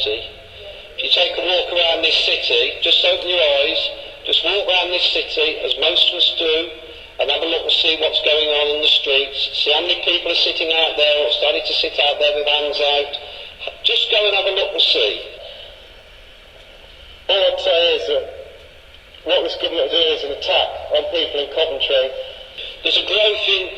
austerity. If you take a walk around this city, just open your eyes, just walk around this city, as most of us do, and have a look and see what's going on in the streets, see how many people are sitting out there or starting to sit out there with hands out. Just go and have a look and see. All I'd say is that what this government is doing is an attack on people in Coventry. There's a growth in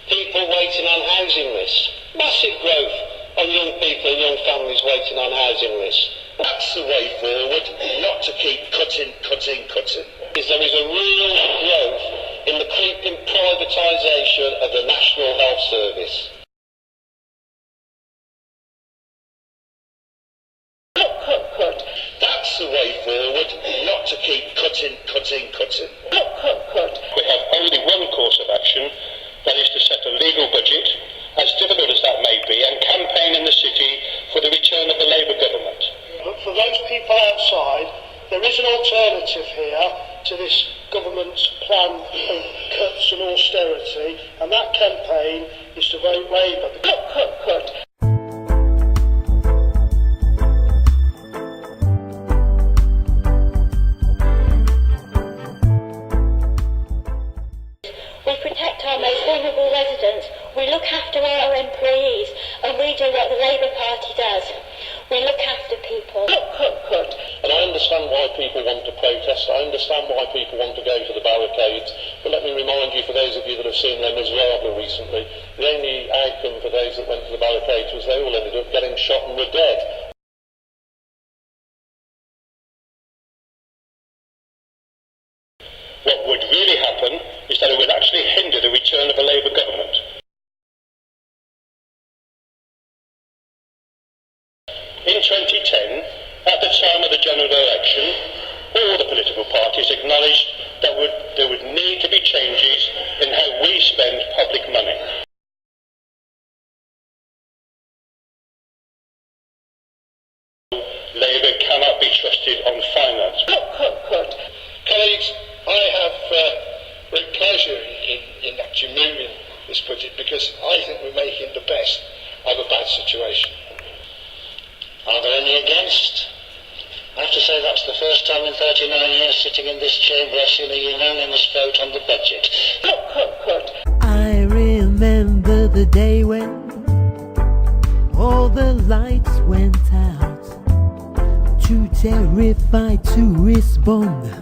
people waiting on housing lists. Massive growth on young people and young families waiting on housing lists. That's the way forward, not to keep cutting. There is a real growth in the creeping privatisation of the National Health Service. Cut. That's the way forward, not to keep cutting. Cut. We have only one course of action, that is to set a legal budget, as difficult as that may be, and campaign in the city for the return of the Labour government. But for those people outside, there is an alternative here to this government's plan of cuts and austerity, and that campaign is to vote Labour. Cut. We protect our most vulnerable residents, we look after our employees, and we do what the Labour Party does. We look after people. Cut. And I understand why people want to protest, I understand why people want to go to the barricades, but let me remind you, for those of you that have seen Les Miserables recently, the only outcome for those that went to the barricades was they all ended up getting shot and were dead. What would really happen is that it would actually hinder the return of a Labour government. In 2010, at the time of the general election, all the political parties acknowledged that there would need to be changes in how we spend public money. Labour cannot be trusted on finance. Cut. Colleagues, I have great pleasure in actually moving this budget because I think we're making the best of a bad situation. Are there any against? I have to say that's the first time in 39 years sitting in this chamber I've seen a unanimous vote on the budget. Cut. I remember the day when all the lights went out. Too terrified to respond,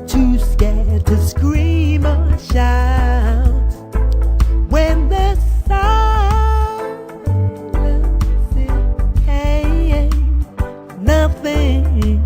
too scared to scream or shout. When the silence came, nothing